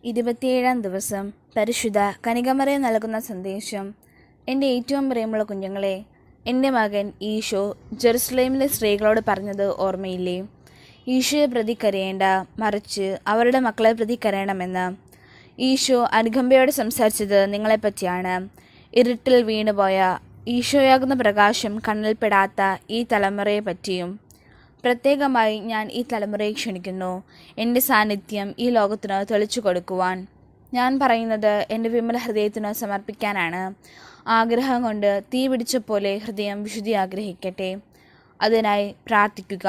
27-ാം ദിവസം പരിശുദ്ധ കനികമറിയം നൽകുന്ന സന്ദേശം. എൻ്റെ ഏറ്റവും പ്രിയമുള്ള കുഞ്ഞുങ്ങളെ, എൻ്റെ മകൻ ഈശോ ജെറുസലേമിലെ സ്ത്രീകളോട് പറഞ്ഞത് ഓർമ്മയില്ലേ? ഈശോയെ പ്രതി കരയേണ്ട, മറിച്ച് അവരുടെ മക്കളെ പ്രതി കരയണമെന്ന്. ഈശോ അനുകമ്പയോടെ സംസാരിച്ചത് നിങ്ങളെപ്പറ്റിയാണ്. ഇരുട്ടിൽ വീണുപോയ ഈശോയാകുന്ന പ്രകാശം കണ്ണിൽപ്പെടാത്ത ഈ തലമുറയെ പറ്റിയും. പ്രത്യേകമായി ഞാൻ ഈ തലമുറയെ ക്ഷണിക്കുന്നു, എൻ്റെ സാന്നിധ്യം ഈ ലോകത്തിന് തെളിച്ചു കൊടുക്കുവാൻ. ഞാൻ പറയുന്നത് എൻ്റെ വിമല ഹൃദയത്തിന് സമർപ്പിക്കാനാണ്. ആഗ്രഹം കൊണ്ട് തീ പിടിച്ച പോലെ ഹൃദയം വിശുദ്ധി ആഗ്രഹിക്കട്ടെ. അതിനായി പ്രാർത്ഥിക്കുക.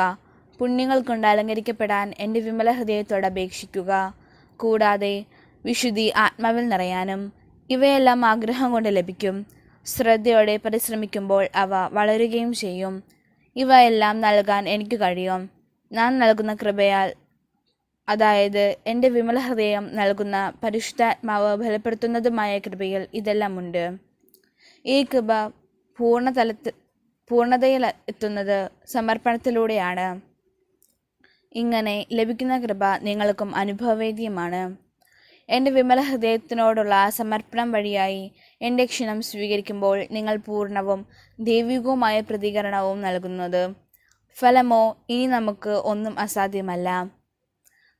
പുണ്യങ്ങൾ കൊണ്ട് അലങ്കരിക്കപ്പെടാൻ എൻ്റെ വിമല ഹൃദയത്തോട് അപേക്ഷിക്കുക. കൂടാതെ വിശുദ്ധി ആത്മാവിൽ നിറയാനും. ഇവയെല്ലാം ആഗ്രഹം കൊണ്ട് ലഭിക്കും. ശ്രദ്ധയോടെ പരിശ്രമിക്കുമ്പോൾ അവ വളരുകയും ചെയ്യും. ഇവയെല്ലാം നൽകാൻ എനിക്ക് കഴിയും. ഞാൻ നൽകുന്ന കൃപയാൽ, അതായത് എൻ്റെ വിമല ഹൃദയം നൽകുന്ന പരിശുദ്ധാത്മാവ് ബലപ്പെടുത്തുന്നതുമായ കൃപയിൽ ഇതെല്ലാം ഉണ്ട്. ഈ കൃപ പൂർണ്ണതയിൽ എത്തുന്നത് സമർപ്പണത്തിലൂടെയാണ്. ഇങ്ങനെ ലഭിക്കുന്ന കൃപ നിങ്ങൾക്കും അനുഭവവേദ്യമാണ്. എൻ്റെ വിമല ഹൃദയത്തിനോടുള്ള സമർപ്പണം വഴിയായി എൻ്റെ ക്ഷണം സ്വീകരിക്കുമ്പോൾ നിങ്ങൾ പൂർണ്ണവും ദൈവികവുമായ പ്രതികരണവും നൽകുന്നത്. ഫലമോ ഇനി നമുക്ക് ഒന്നും അസാധ്യമല്ല.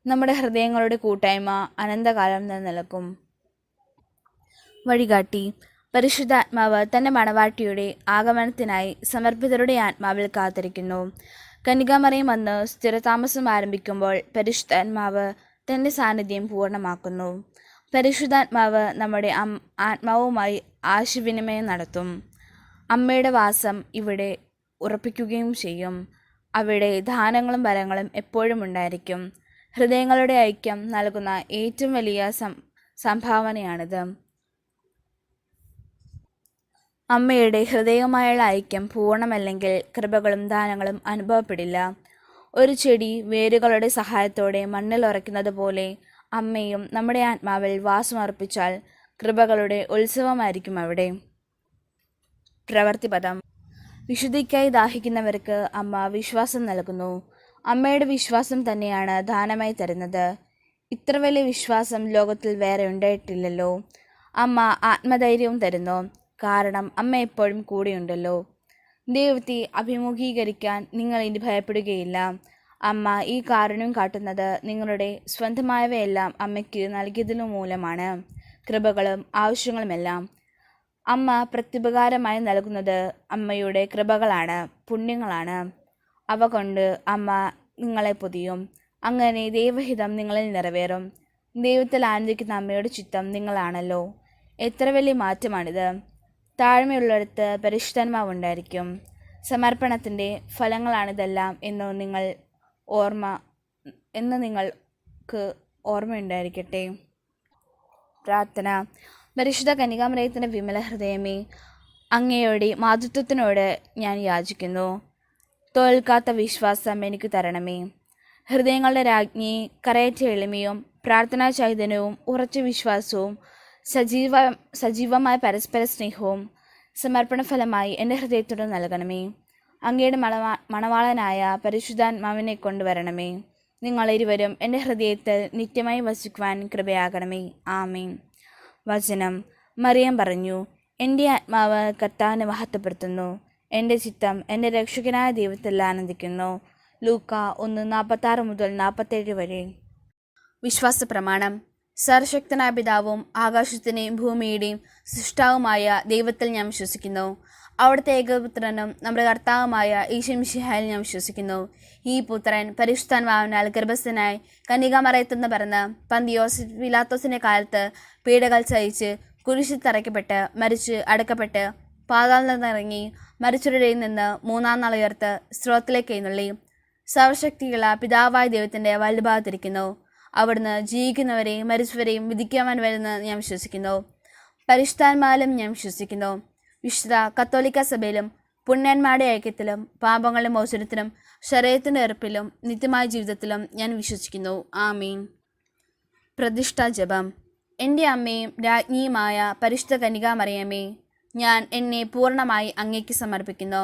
നമ്മുടെ ഹൃദയങ്ങളുടെ കൂട്ടായ്മ അനന്തകാലം നിലനിൽക്കും. വഴികാട്ടി. പരിശുദ്ധാത്മാവ് തൻ്റെ മണവാട്ടിയുടെ ആഗമനത്തിനായി സമർപ്പിതരുടെ ആത്മാവിൽ കാത്തിരിക്കുന്നു. കന്യകാമറിയം വന്ന് സ്ഥിരതാമസം ആരംഭിക്കുമ്പോൾ പരിശുദ്ധാത്മാവ് തൻ്റെ സാന്നിധ്യം പൂർണ്ണമാക്കുന്നു. പരിശുദ്ധാത്മാവ് നമ്മുടെ ആത്മാവുമായി ആശയവിനിമയം നടത്തും. അമ്മയുടെ വാസം ഇവിടെ ഉറപ്പിക്കുകയും ചെയ്യും. അവിടെ ദാനങ്ങളും വരങ്ങളും എപ്പോഴും ഉണ്ടായിരിക്കും. ഹൃദയങ്ങളുടെ ഐക്യം നൽകുന്ന ഏറ്റവും വലിയ സംഭാവനയാണിത്. അമ്മയുടെ ഹൃദയവുമായുള്ള ഐക്യം പൂർണ്ണമല്ലെങ്കിൽ കൃപകളും ദാനങ്ങളും അനുഭവപ്പെടില്ല. ഒരു ചെടി വേരുകളുടെ സഹായത്തോടെ മണ്ണിൽ ഉറയ്ക്കുന്നത് പോലെ അമ്മയും നമ്മുടെ ആത്മാവിൽ വാസമർപ്പിച്ചാൽ കൃപകളുടെ ഉത്സവമായിരിക്കും അവിടെ. പ്രവൃത്തിപദം. വിശുദ്ധിക്കായി ദാഹിക്കുന്നവർക്ക് അമ്മ വിശ്വാസം നൽകുന്നു. അമ്മയുടെ വിശ്വാസം തന്നെയാണ് ദാനമായി തരുന്നത്. ഇത്ര വലിയ വിശ്വാസം ലോകത്തിൽ വേറെ ഉണ്ടായിട്ടില്ലല്ലോ. അമ്മ ആത്മധൈര്യവും തരുന്നു, കാരണം അമ്മ എപ്പോഴും കൂടെയുണ്ടല്ലോ. ദൈവത്തെ അഭിമുഖീകരിക്കാൻ നിങ്ങൾ ഇനി ഭയപ്പെടുകയില്ല. അമ്മ ഈ കാരുണ്യം കാട്ടുന്നത് നിങ്ങളുടെ സ്വന്തമായവയെല്ലാം അമ്മയ്ക്ക് നൽകിയതിനു മൂലമാണ്. കൃപകളും ആവശ്യങ്ങളുമെല്ലാം അമ്മ പ്രത്യുപകാരമായി നൽകുന്നത് അമ്മയുടെ കൃപകളാണ്, പുണ്യങ്ങളാണ്. അവ കൊണ്ട് അമ്മ നിങ്ങളെ പൊതിയും. അങ്ങനെ ദൈവഹിതം നിങ്ങളിൽ നിറവേറും. ദൈവത്തിൽ ആനന്ദിക്കുന്ന അമ്മയുടെ ചിത്തം നിങ്ങളാണല്ലോ. എത്ര വലിയ മാറ്റമാണിത്! താഴ്മയുള്ളിടത്ത് പരിശുദ്ധാത്മാവുണ്ടായിരിക്കും. സമർപ്പണത്തിൻ്റെ ഫലങ്ങളാണിതെല്ലാം എന്ന് നിങ്ങൾക്ക് ഓർമ്മയുണ്ടായിരിക്കട്ടെ. പ്രാർത്ഥന. പരിശുദ്ധ കന്യകാമറിയത്തിൻ്റെ വിമല ഹൃദയമേ, അങ്ങയുടെ മാതൃത്വത്തിനോട് ഞാൻ യാചിക്കുന്നു. തോൽക്കാത്ത വിശ്വാസം എനിക്ക് തരണമേ. ഹൃദയങ്ങളുടെ രാജ്ഞി, കരയറ്റ എളിമയും പ്രാർത്ഥനാ ചൈതന്യവും ഉറച്ച വിശ്വാസവും സജീവമായ പരസ്പര സ്നേഹവും സമർപ്പണഫലമായി എൻ്റെ ഹൃദയത്തോട് നൽകണമേ. അങ്ങയുടെ മണവാളനായ പരിശുദ്ധാത്മാവിനെ കൊണ്ടുവരണമേ. നിങ്ങളിരുവരും എൻ്റെ ഹൃദയത്തിൽ നിത്യമായി വസിക്കുവാൻ കൃപയാകണമേ. ആമേൻ. വചനം. മറിയം പറഞ്ഞു, എൻ്റെ ആത്മാവ് കർത്താവിനെ മഹത്വപ്പെടുത്തുന്നു. എൻ്റെ ചിത്തം എൻ്റെ രക്ഷകനായ ദൈവത്തിൽ ആനന്ദിക്കുന്നു. ലൂക്ക 1:46 മുതൽ 47 വരെ. വിശ്വാസ പ്രമാണം. സർവശക്തനായ പിതാവും ആകാശത്തിൻ്റെയും ഭൂമിയുടെയും സൃഷ്ടാവുമായ ദൈവത്തിൽ ഞാൻ വിശ്വസിക്കുന്നു. അവിടുത്തെ ഏകപുത്രനും നമ്മുടെ കർത്താവുമായ ഈശോ മിശിഹായിൽ ഞാൻ വിശ്വസിക്കുന്നു. ഈ പുത്രൻ പരിശുദ്ധാത്മാവിനാൽ ഗർഭസ്ഥനായി കന്യകാമറിയത്തുനിന്ന് പിറന്ന് പന്തിയോസ് പിലാത്തോസിൻ്റെ കാലത്ത് പീഡകൾ സഹിച്ച് കുരിശിൽ തറയ്ക്കപ്പെട്ട് മരിച്ച് അടക്കപ്പെട്ട് പാതാളത്തിൽ നിന്നിറങ്ങി മരിച്ചവരിൽ നിന്ന് 3-ാം നാൾ ഉയർത്ത് സ്രോതത്തിലേക്ക് എഴുന്നള്ളി സർവശക്തിയുള്ള പിതാവായ ദൈവത്തിൻ്റെ വലതുഭാഗത്തിരിക്കുന്നു. അവിടുന്ന് ജീവിക്കുന്നവരെയും മരിച്ചവരെയും വിധിക്കുവാൻ വരുന്ന ഞാൻ വിശ്വസിക്കുന്നു. പരിശുദ്ധാത്മാവിലും ഞാൻ വിശ്വസിക്കുന്നു. വിശുദ്ധ കത്തോലിക്ക സഭയിലും പുണ്യന്മാരുടെ ഐക്യത്തിലും പാപങ്ങളുടെ മോചനത്തിലും ശരീരത്തിൻ്റെ ഉറപ്പിലും നിത്യമായ ജീവിതത്തിലും ഞാൻ വിശ്വസിക്കുന്നു. ആമീൻ. പ്രതിഷ്ഠാ ജപം. എൻ്റെ അമ്മയും രാജ്ഞിയുമായ പരിശുദ്ധ കന്യകാമറിയമേ, ഞാൻ എന്നെ പൂർണ്ണമായി അങ്ങേക്ക് സമർപ്പിക്കുന്നു.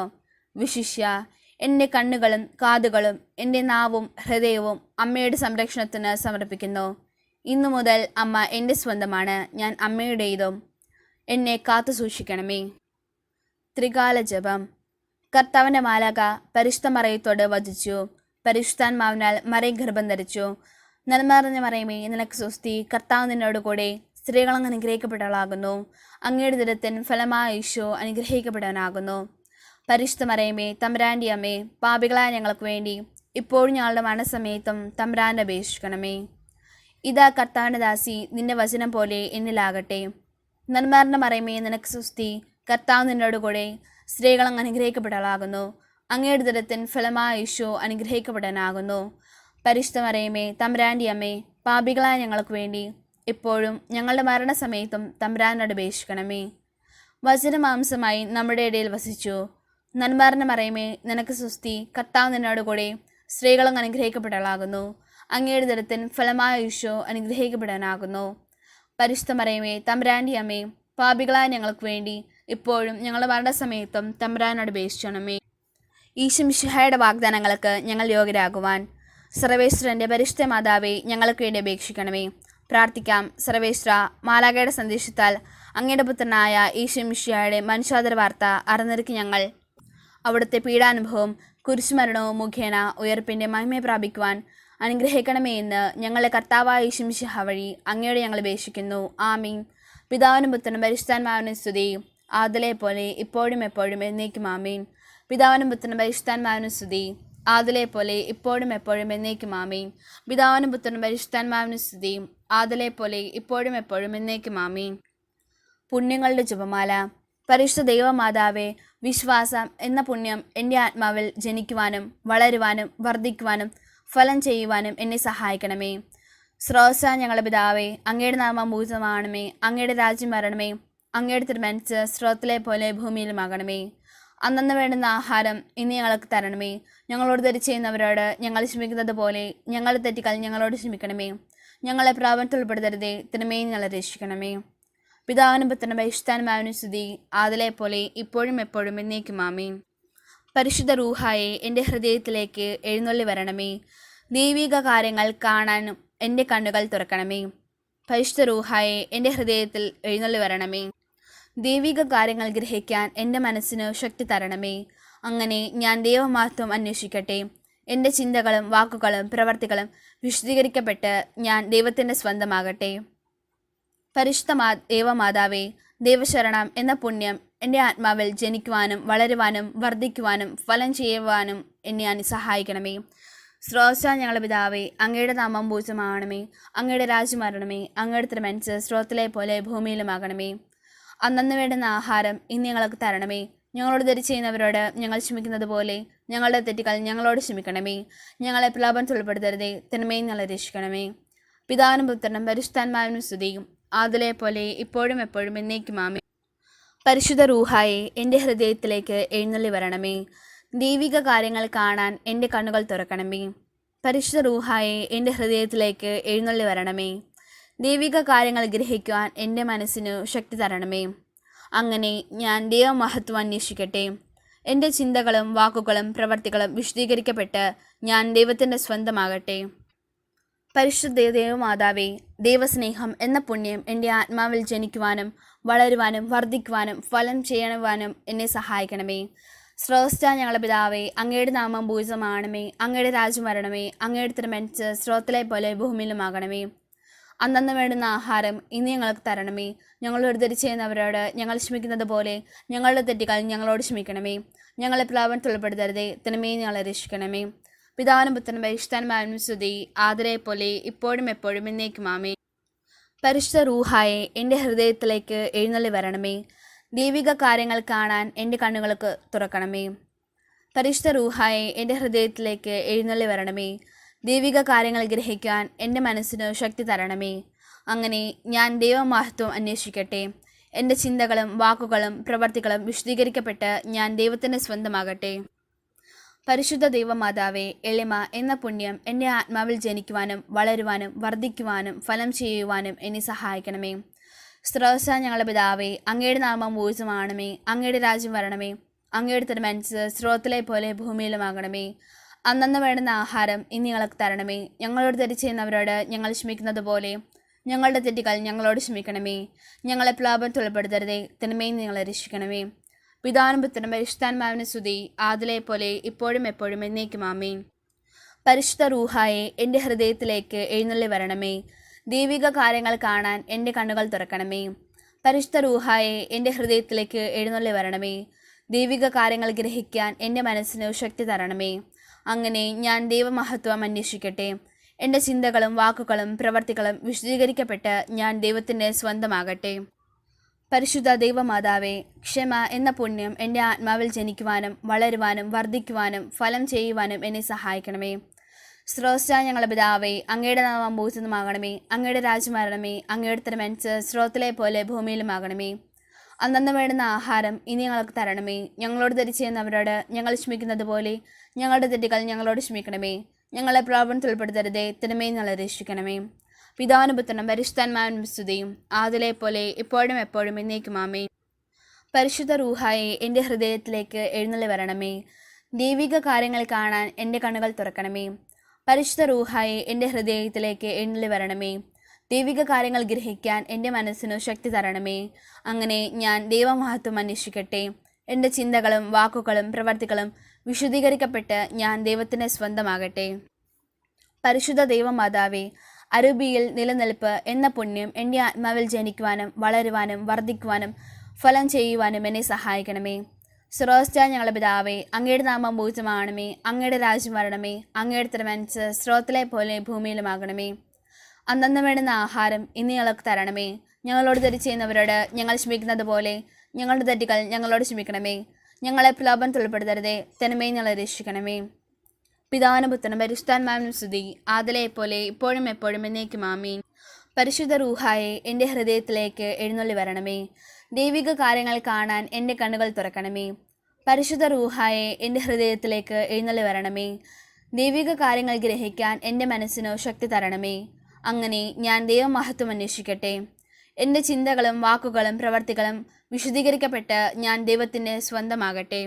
വിശിഷ്യ എൻ്റെ കണ്ണുകളും കാതുകളും എൻ്റെ നാവും ഹൃദയവും അമ്മയുടെ സംരക്ഷണത്തിന് സമർപ്പിക്കുന്നു. ഇന്നു മുതൽ അമ്മ എൻ്റെ സ്വന്തമാണ്, ഞാൻ അമ്മയുടേതും. എന്നെ കാത്തു സൂക്ഷിക്കണമേ. ത്രികാല ജപം. കർത്താവിൻ്റെ മാലാക പരിശുദ്ധ മറിയത്തോട് വചിച്ചു. പരിശുദ്ധാത്മാവിനാൽ മറിയം ഗർഭം ധരിച്ചു. നന്മ നിറഞ്ഞ മറിയമേ, നിനക്ക് സ്വസ്തി. കർത്താവ് നിന്നോട് കൂടെ സ്ത്രീകളങ്ങ് അനുഗ്രഹിക്കപ്പെട്ടവളാകുന്നു. അങ്ങയുടെ ദുരത്തിൻ ഫലമായ ഈശോ അനുഗ്രഹിക്കപ്പെട്ടവനാകുന്നു. പരിശുദ്ധ മറിയമേ, തമ്പുരാൻ്റെ അമ്മേ, പാപികളായ ഞങ്ങൾക്ക് വേണ്ടി ഇപ്പോഴും ഞങ്ങളുടെ മരണസമയത്തും തമ്പുരാനെ അപേക്ഷിക്കണമേ. ഇതാ കർത്താവിൻ്റെ ദാസി, നിന്റെ വചനം പോലെ എന്നിലാകട്ടെ. നന്മ മറിയമേ, നിനക്ക് സ്വസ്തി. കർത്താവ് നിന്നോട് കൂടെ സ്ത്രീകളങ്ങ് അനുഗ്രഹിക്കപ്പെട്ടവളാകുന്നു. അങ്ങയുടെ ദുരത്തിൻ ഫലമായ ഈശോ അനുഗ്രഹിക്കപ്പെടാനാകുന്നു. പരിശുദ്ധ മറിയമേ, തമ്പുരാൻ്റെ അമ്മേ, പാപികളായ ഞങ്ങൾക്ക് വേണ്ടി ഇപ്പോഴും ഞങ്ങളുടെ മരണസമയത്തും തമ്പുരാനോട് അപേക്ഷിക്കണമേ. വചനമാംസമായി നമ്മുടെ ഇടയിൽ വസിച്ചു. നന്മ മറിയമേ, നിനക്ക് സ്വസ്തി. കർത്താവ് നിന്നോട് കൂടെ സ്ത്രീകളങ്ങ് അനുഗ്രഹിക്കപ്പെട്ടവളാകുന്നു. അങ്ങയുടെ ദുരത്തിൻ ഫലമായ ഈശോ അനുഗ്രഹിക്കപ്പെടാനാകുന്നു. പരിശുദ്ധ മറിയമേ, തമ്പുരാൻ്റെ അമ്മേ, പാപികളായ ഞങ്ങൾക്ക് വേണ്ടി ഇപ്പോഴും ഞങ്ങളുടെ മരണസമയത്തും തമ്പുരാനോട് അപേക്ഷിക്കണമേ. ഈശോ മിശിഹായുടെ വാഗ്ദാനങ്ങൾക്ക് ഞങ്ങൾ യോഗ്യരാകുവാൻ സർവേശ്വരൻ്റെ പരിശുദ്ധ മാതാവേ, ഞങ്ങൾക്ക് വേണ്ടി അപേക്ഷിക്കണമേ. പ്രാർത്ഥിക്കാം. സർവേശ്വര, മാലാഖയുടെ സന്ദേശത്താൽ അങ്ങയുടെ പുത്രനായ ഈശോ മിശിഹായുടെ മനുഷ്യാന്തര വാർത്ത അറിഞ്ഞിരിക്കും ഞങ്ങൾ അവിടുത്തെ പീഡാനുഭവം കുരിശുമരണവും മുഖേന ഉയർപ്പിൻ്റെ മഹിമയെ പ്രാപിക്കുവാൻ അനുഗ്രഹിക്കണമേ എന്ന് ഞങ്ങളുടെ കർത്താവായ ഈശോ മിശിഹ വഴി അങ്ങയോട് ഞങ്ങൾ അപേക്ഷിക്കുന്നു. ആമീൻ. പിതാവിനും പുത്രനും പരിശുദ്ധാത്മാവിനും സ്തുതി, ആദിലെ പോലെ ഇപ്പോഴും എപ്പോഴും എന്നേക്കും. ആമീൻ. പിതാവിനും പുത്രനും പരിശുദ്ധാത്മാവിനും സ്തുതി, ആദിലെ പോലെ ഇപ്പോഴും എപ്പോഴും എന്നേക്കും. ആമീൻ. പിതാവിനും പുത്രനും പരിശുദ്ധാത്മാവിനും സ്തുതി, ആദിലെ പോലെ ഇപ്പോഴും എപ്പോഴും എന്നേക്കും. ആമീൻ. പുണ്യങ്ങളുടെ ജപമാല. പരിശുദ്ധ ദൈവമാതാവേ, വിശ്വാസം എന്ന പുണ്യം എൻ്റെ ആത്മാവിൽ ജനിക്കുവാനും വളരുവാനും വർദ്ധിക്കുവാനും ഫലം ചെയ്യുവാനും എന്നെ സഹായിക്കണമേ. സ്രോതസ്സ ഞങ്ങളുടെ പിതാവേ, അങ്ങയുടെ നാമം പൂജിതമാകണമേ. അങ്ങയുടെ രാജ്യം വരണമേ. അങ്ങയുടെ തിരുമനസ്സ് സ്രോതത്തിലെ പോലെ ഭൂമിയിലുമാകണമേ. അന്നന്ന് വേണ്ടുന്ന ആഹാരം ഇന്ന് ഞങ്ങൾക്ക് തരണമേ. ഞങ്ങളോട് തെറ്റ് ചെയ്യുന്നവരോട് ഞങ്ങൾ ക്ഷമിക്കുന്നത് പോലെ ഞങ്ങളുടെ തെറ്റുകൾ ഞങ്ങളോട് ക്ഷമിക്കണമേ. ഞങ്ങളെ പ്രാപത്തിൽ ഉൾപ്പെടുത്തരുതേ, തിന്മയിൽ ഞങ്ങളെ രക്ഷിക്കണമേ. പിതാവിനും പുത്രനും പരിശുദ്ധാത്മാവിനും സ്തുതി, ആദിലെ പോലെ ഇപ്പോഴും എപ്പോഴും എന്നേക്കും. ആമീൻ. പരിശുദ്ധ റൂഹായെ എൻ്റെ ഹൃദയത്തിലേക്ക് എഴുന്നള്ളി വരണമേ. ദൈവിക കാര്യങ്ങൾ കാണാനും എൻ്റെ കണ്ണുകൾ തുറക്കണമേ. പരിശുദ്ധ റൂഹായെ എൻ്റെ ഹൃദയത്തിൽ എഴുന്നള്ളി വരണമേ. ദൈവിക കാര്യങ്ങൾ ഗ്രഹിക്കാൻ എൻ്റെ മനസ്സിന് ശക്തി തരണമേ. അങ്ങനെ ഞാൻ ദൈവമഹത്വം അന്വേഷിക്കട്ടെ. എൻ്റെ ചിന്തകളും വാക്കുകളും പ്രവർത്തികളും വിശദീകരിക്കപ്പെട്ട് ഞാൻ ദൈവത്തിൻ്റെ സ്വന്തമാകട്ടെ. പരിശുദ്ധ ദൈവമാതാവേ, ദൈവശരണം എന്ന പുണ്യം എൻ്റെ ആത്മാവിൽ ജനിക്കുവാനും വളരുവാനും വർദ്ധിക്കുവാനും ഫലം ചെയ്യുവാനും എന്നെ സഹായിക്കണമേ. സ്രോതസ്സ ഞങ്ങളുടെ പിതാവേ, അങ്ങയുടെ നാമം പൂജിതമാകണമേ. അങ്ങയുടെ രാജ്യം വരണമേ. അങ്ങയുടെ തിരുമനസ്സ് സ്രോതത്തിലെ പോലെ ഭൂമിയിലുമാകണമേ. അന്നന്ന് വേണ്ടുന്ന ആഹാരം ഇന്ന് ഞങ്ങൾക്ക് തരണമേ. ഞങ്ങളോട് തെറ്റ് ചെയ്യുന്നവരോട് ഞങ്ങൾ ക്ഷമിക്കുന്നത് പോലെ ഞങ്ങളുടെ തെറ്റുകൾ ഞങ്ങളോട് ക്ഷമിക്കണമേ. ഞങ്ങളെ പ്രലോഭനത്തിൽ ഉൾപ്പെടുത്തരുതേ, തിന്മയിൽ ഞങ്ങളെ രക്ഷിക്കണമേ. പിതാവിനും പുത്രനും പരിശുദ്ധാത്മാവിനും സ്തുതിയും, ആദിലെ പോലെ ഇപ്പോഴും എപ്പോഴും എന്നേക്കും. ആമേൻ. പരിശുദ്ധ റൂഹായെ എൻ്റെ ഹൃദയത്തിലേക്ക് എഴുന്നള്ളി വരണമേ. ദൈവിക കാര്യങ്ങൾ കാണാൻ എൻ്റെ കണ്ണുകൾ തുറക്കണമേ. പരിശുദ്ധ റൂഹായെ എൻ്റെ ഹൃദയത്തിലേക്ക് എഴുന്നള്ളി വരണമേ. ദൈവിക കാര്യങ്ങൾ ഗ്രഹിക്കുവാൻ എൻ്റെ മനസ്സിന് ശക്തി തരണമേ. അങ്ങനെ ഞാൻ ദൈവമഹത്വം അന്വേഷിക്കട്ടെ. എൻ്റെ ചിന്തകളും വാക്കുകളും പ്രവർത്തികളും വിശദീകരിക്കപ്പെട്ട് ഞാൻ ദൈവത്തിൻ്റെ സ്വന്തമാകട്ടെ. പരിശുദ്ധ ദൈവമാതാവേ, ദൈവസ്നേഹം എന്ന പുണ്യം എൻ്റെ ആത്മാവിൽ ജനിക്കുവാനും വളരുവാനും വർദ്ധിക്കുവാനും ഫലം ചെയ്യുവാനും എന്നെ സഹായിക്കണമേ. സ്രോതസ്സ ഞങ്ങളുടെ പിതാവേ, അങ്ങയുടെ നാമം പൂജിതമാകണമേ. അങ്ങയുടെ രാജ്യം വരണമേ. അങ്ങയുടെ തിരുമനസ്സ് സ്രോതത്തിലെ പോലെ ഭൂമിയിലുമാകണമേ. അന്നന്ന് വേണ്ടുന്ന ആഹാരം ഇന്ന് ഞങ്ങൾക്ക് തരണമേ. ഞങ്ങളോട് തെറ്റ് ചെയ്യുന്നവരോട് ഞങ്ങൾ ക്ഷമിക്കുന്നത് പോലെ ഞങ്ങളുടെ തെറ്റുകൾ ഞങ്ങളോട് ക്ഷമിക്കണമേ. ഞങ്ങളെ പ്രലോഭനത്തിൽ ഉൾപ്പെടുത്തരുതേ, തിന്മയിൽ ഞങ്ങളെ രക്ഷിക്കണമേ. പിതാവിനും പുത്രനും പരിശുദ്ധാത്മാവിനും സ്തുതി, ആദിലെ പോലെ ഇപ്പോഴും എപ്പോഴും എന്നേക്കും. ആമേൻ. പരിശുദ്ധ റൂഹായെ എൻ്റെ ഹൃദയത്തിലേക്ക് എഴുന്നള്ളി വരണമേ. ദൈവിക കാര്യങ്ങൾ കാണാൻ എൻ്റെ കണ്ണുകൾക്ക് തുറക്കണമേ. പരിശുദ്ധ റൂഹായെ എൻ്റെ ഹൃദയത്തിലേക്ക് എഴുന്നള്ളി വരണമേ. ദൈവിക കാര്യങ്ങൾ ഗ്രഹിക്കാൻ എൻ്റെ മനസ്സിന് ശക്തി തരണമേ. അങ്ങനെ ഞാൻ ദൈവമഹത്വം അന്വേഷിക്കട്ടെ. എൻ്റെ ചിന്തകളും വാക്കുകളും പ്രവർത്തികളും വിശദീകരിക്കപ്പെട്ട് ഞാൻ ദൈവത്തിൻ്റെ സ്വന്തമാകട്ടെ. പരിശുദ്ധ ദൈവമാതാവേ, എളിമ എന്ന പുണ്യം എൻ്റെ ആത്മാവിൽ ജനിക്കുവാനും വളരുവാനും വർദ്ധിക്കുവാനും ഫലം ചെയ്യുവാനും എന്നെ സഹായിക്കണമേ. സ്രോതസ്സ ഞങ്ങളുടെ പിതാവേ, അങ്ങയുടെ നാമം പൂജിതമാകണമേ. അങ്ങയുടെ രാജ്യം വരണമേ. അങ്ങയുടെ തിരുമനസ്സ് സ്രോതത്തിലെ പോലെ ഭൂമിയിലുമാകണമേ. അന്നന്ന് വേണ്ടുന്ന ആഹാരം ഇന്ന് ഞങ്ങൾക്ക് തരണമേ. ഞങ്ങളോട് തെറ്റ് ചെയ്യുന്നവരോട് ഞങ്ങൾ ക്ഷമിക്കുന്നത് പോലെ ഞങ്ങളുടെ തെറ്റുകൾ ഞങ്ങളോട് ക്ഷമിക്കണമേ. ഞങ്ങളെ പ്രലോഭനത്തിൽ ഉൾപ്പെടുത്തരുതേ, തിന്മയിൽ നിന്ന് ഞങ്ങളെ രക്ഷിക്കണമേ. പിതാവിനും പുത്രനും പരിശുദ്ധാത്മാവിനും സ്തുതി, ആദിലെ പോലെ ഇപ്പോഴും എപ്പോഴും എന്നേക്കും ആമേൻ. പരിശുദ്ധ റൂഹായെ എൻ്റെ ഹൃദയത്തിലേക്ക് എഴുന്നള്ളി വരണമേ. ദൈവിക കാര്യങ്ങൾ കാണാൻ എൻ്റെ കണ്ണുകൾ തുറക്കണമേ. പരിശുദ്ധ റൂഹായെ എൻ്റെ ഹൃദയത്തിലേക്ക് എഴുന്നള്ളി വരണമേ. ദൈവിക കാര്യങ്ങൾ ഗ്രഹിക്കാൻ എൻ്റെ മനസ്സിന് ശക്തി തരണമേ. അങ്ങനെ ഞാൻ ദൈവമഹത്വം അന്വേഷിക്കട്ടെ. എൻ്റെ ചിന്തകളും വാക്കുകളും പ്രവർത്തികളും വിശദീകരിക്കപ്പെട്ട് ഞാൻ ദൈവത്തിൻ്റെ സ്വന്തമാകട്ടെ. പരിശുദ്ധ ദൈവമാതാവേ, ക്ഷമ എന്ന പുണ്യം എൻ്റെ ആത്മാവിൽ ജനിക്കുവാനും വളരുവാനും വർദ്ധിക്കുവാനും ഫലം ചെയ്യുവാനും എന്നെ സഹായിക്കണമേ. സ്രോതസ്സായ ഞങ്ങളുടെ പിതാവേ, അങ്ങയുടെ നാമം പൂജിതമാകണമേ. അങ്ങയുടെ രാജ്യം വരണമേ. അങ്ങയുടെ തിരുമനസ്സ് സ്രോതത്തിലെ പോലെ ഭൂമിയിലുമാകണമേ. അന്നന്ന് വേണ്ടുന്ന ആഹാരം ഇനി ഞങ്ങൾക്ക് തരണമേ. ഞങ്ങളോട് തെറ്റ് ചെയ്യുന്നവരോട് ഞങ്ങൾ ക്ഷമിക്കുന്നത് പോലെ ഞങ്ങളുടെ തെറ്റുകൾ ഞങ്ങളോട് ക്ഷമിക്കണമേ. ഞങ്ങളെ പ്രലോഭനത്തിൽ ഉൾപ്പെടുത്തരുതേ, തിന്മയിൽ ഞങ്ങളെ രക്ഷിക്കണമേ. പിതാവിനും പുത്രനും പരിശുദ്ധാത്മാവിനും സ്തുതിയും, ആദിലെ പോലെ ഇപ്പോഴും എപ്പോഴും എന്നേക്കും ആമേൻ. പരിശുദ്ധ റൂഹായെ എൻ്റെ ഹൃദയത്തിലേക്ക് എഴുന്നള്ളി വരണമേ. ദൈവിക കാര്യങ്ങൾ കാണാൻ എൻ്റെ കണ്ണുകൾ തുറക്കണമേ. പരിശുദ്ധ റൂഹായെ എൻ്റെ ഹൃദയത്തിലേക്ക് എഴുന്നള്ളി വരണമേ. ദൈവിക കാര്യങ്ങൾ ഗ്രഹിക്കാൻ എൻ്റെ മനസ്സിനു ശക്തി തരണമേ. അങ്ങനെ ഞാൻ ദൈവമഹത്വം അന്വേഷിക്കട്ടെ. എൻ്റെ ചിന്തകളും വാക്കുകളും പ്രവർത്തികളും വിശുദ്ധീകരിക്കപ്പെട്ട് ഞാൻ ദൈവത്തിൻ്റെ സ്വന്തമാകട്ടെ. പരിശുദ്ധ ദൈവമാതാവേ, അരൂപിയിൽ നിലനിൽപ്പ് എന്ന പുണ്യം എൻ്റെ ആത്മാവിൽ ജനിക്കുവാനും വളരുവാനും വർദ്ധിക്കുവാനും ഫലം ചെയ്യുവാനും എന്നെ സഹായിക്കണമേ. സ്രോതസ്സായ ഞങ്ങളുടെ പിതാവേ, അങ്ങയുടെ നാമം പൂജിതമാകണമേ. അങ്ങയുടെ രാജ്യം വരണമേ. അങ്ങയുടെ തിരുമനസ്സ് സ്രോതത്തിലെ പോലെ ഭൂമിയിലുമാകണമേ. അന്നന്ന് വേണ്ടുന്ന ആഹാരം ഇന്ന് ഞങ്ങൾക്ക് തരണമേ. ഞങ്ങളോട് തെറ്റ് ചെയ്യുന്നവരോട് ഞങ്ങൾ ക്ഷമിക്കുന്നത് പോലെ ഞങ്ങളുടെ തെറ്റുകൾ ഞങ്ങളോട് ക്ഷമിക്കണമേ. ഞങ്ങളെ പ്രലോഭനത്തിൽ ഉൾപ്പെടുത്തരുതേ, തിന്മയിൽ ഞങ്ങളെ രക്ഷിക്കണമേ. പിതാവിനും പുത്രനും പരിശുദ്ധാത്മാവിനും സ്തുതി, ആദിലെ പോലെ ഇപ്പോഴും എപ്പോഴും എന്നേക്കും ആമേൻ. പരിശുദ്ധ റൂഹായെ എൻ്റെ ഹൃദയത്തിലേക്ക് എഴുന്നള്ളി വരണമേ. ദൈവിക കാര്യങ്ങൾ കാണാൻ എൻ്റെ കണ്ണുകൾ തുറക്കണമേ. പരിശുദ്ധ റൂഹായെ എൻ്റെ ഹൃദയത്തിലേക്ക് എഴുന്നള്ളി വരണമേ. ദൈവിക കാര്യങ്ങൾ ഗ്രഹിക്കാൻ എൻ്റെ മനസ്സിനു ശക്തി തരണമേ. അങ്ങനെ ഞാൻ ദൈവമഹത്വം അന്വേഷിക്കട്ടെ. എൻ്റെ ചിന്തകളും വാക്കുകളും പ്രവർത്തികളും വിശുദ്ധീകരിക്കപ്പെട്ട് ഞാൻ ദൈവത്തിൻ്റെ സ്വന്തമാകട്ടെ.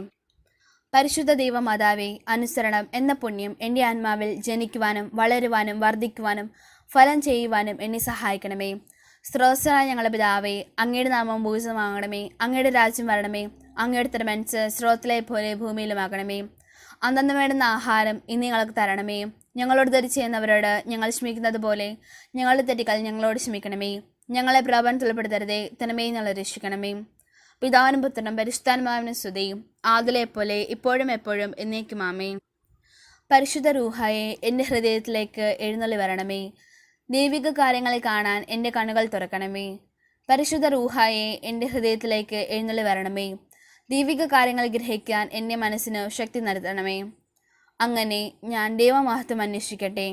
പരിശുദ്ധ ദൈവമാതാവേ, അനുസരണം എന്ന പുണ്യം എൻ്റെ ആത്മാവിൽ ജനിക്കുവാനും വളരുവാനും വർദ്ധിക്കുവാനും ഫലം ചെയ്യുവാനും എന്നെ സഹായിക്കണമേ. സ്രോതസ്സായ ഞങ്ങളുടെ പിതാവേ, അങ്ങയുടെ നാമം പൂജിതമാകണമേ. അങ്ങയുടെ രാജ്യം വരണമേ. അങ്ങയുടെ തിരുമനസ്സ് സ്രോതത്തിലെ പോലെ ഭൂമിയിലുമാകണമേ. അന്നന്ന് വേണ്ടുന്ന ആഹാരം ഇന്ന് ഞങ്ങൾക്ക് തരണമേ. ഞങ്ങളോട് തെറ്റ് ചെയ്യുന്നവരോട് ഞങ്ങൾ ക്ഷമിക്കുന്നത് പോലെ ഞങ്ങളുടെ തെറ്റുകൾ ഞങ്ങളോട് ക്ഷമിക്കണമേ. ഞങ്ങളെ പ്രലോഭനത്തിൽ ഉൾപ്പെടുത്തരുതേ, തിന്മയിൽ ഞങ്ങളെ രക്ഷിക്കണമേ. പിതാവിനും പുത്രനും പരിശുദ്ധാത്മാവിനും സ്തുതി, ആദിലെ പോലെ ഇപ്പോഴും എപ്പോഴും എന്നേക്കും ആമേൻ. പരിശുദ്ധ റൂഹായെ എൻ്റെ ഹൃദയത്തിലേക്ക് എഴുന്നള്ളി വരണമേ. ദൈവിക കാര്യങ്ങൾ കാണാൻ എൻ്റെ കണ്ണുകൾ തുറക്കണമേ. പരിശുദ്ധ റൂഹായെ എൻ്റെ ഹൃദയത്തിലേക്ക് എഴുന്നള്ളി വരണമേ. ദൈവിക കാര്യങ്ങൾ ഗ്രഹിക്കാൻ എൻ്റെ മനസ്സിന് ശക്തി നൽകണമേ. അങ്ങനെ ഞാൻ ദൈവമഹത്വം അന്വേഷിക്കട്ടെ.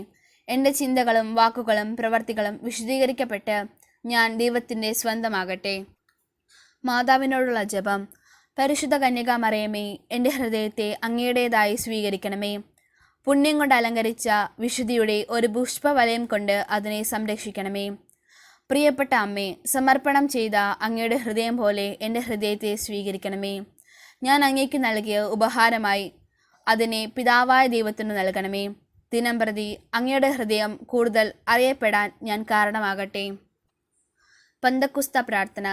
എൻ്റെ ചിന്തകളും വാക്കുകളും പ്രവർത്തികളും വിശദീകരിക്കപ്പെട്ട് ഞാൻ ദൈവത്തിൻ്റെ സ്വന്തമാകട്ടെ. മാതാവിനോടുള്ള ജപം. പരിശുദ്ധ കന്യകാമറിയമേ, എൻ്റെ ഹൃദയത്തെ അങ്ങയുടേതായി സ്വീകരിക്കണമേ. പുണ്യം കൊണ്ട് അലങ്കരിച്ച വിശുദ്ധിയുടെ ഒരു പുഷ്പവലയം കൊണ്ട് അതിനെ സംരക്ഷിക്കണമേ. പ്രിയപ്പെട്ട അമ്മേ, സമർപ്പണം ചെയ്ത അങ്ങയുടെ ഹൃദയം പോലെ എൻ്റെ ഹൃദയത്തെ സ്വീകരിക്കണമേ. ഞാൻ അങ്ങേക്ക് നൽകിയ ഉപഹാരമായി അതിനെ പിതാവായ ദൈവത്തിന് നൽകണമേ. ദിനംപ്രതി അങ്ങയുടെ ഹൃദയം കൂടുതൽ അറിയപ്പെടാൻ ഞാൻ കാരണമാകട്ടെ. പന്തക്കുസ്ത പ്രാർത്ഥന.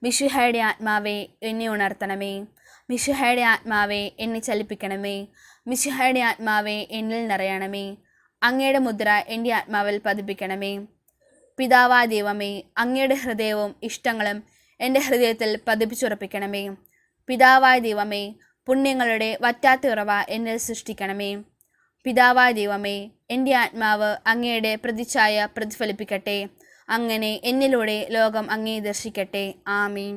മിശിഹായുടെ ആത്മാവെ, എന്നെ ഉണർത്തണമേ. മിശിഹായുടെ ആത്മാവെ, എന്നെ ചലിപ്പിക്കണമേ. മിശിഹായുടെ ആത്മാവെ, എന്നിൽ നിറയണമേ. അങ്ങയുടെ മുദ്ര എൻ്റെ ആത്മാവിൽ പതിപ്പിക്കണമേ. പിതാവായ ദൈവമേ, അങ്ങയുടെ ഹൃദയവും ഇഷ്ടങ്ങളും എൻ്റെ ഹൃദയത്തിൽ പതിപ്പിച്ചുറപ്പിക്കണമേ. പിതാവായ ദൈവമേ, പുണ്യങ്ങളുടെ വറ്റാത്ത ഉറവ എന്നിൽ സൃഷ്ടിക്കണമേ. പിതാവായ ദൈവമേ, എൻ്റെ ആത്മാവ് അങ്ങയുടെ പ്രതിച്ഛായ പ്രതിഫലിപ്പിക്കട്ടെ. അങ്ങനെ എന്നിലൂടെ ലോകം അങ്ങയെ ദർശിക്കട്ടെ. ആമീൻ.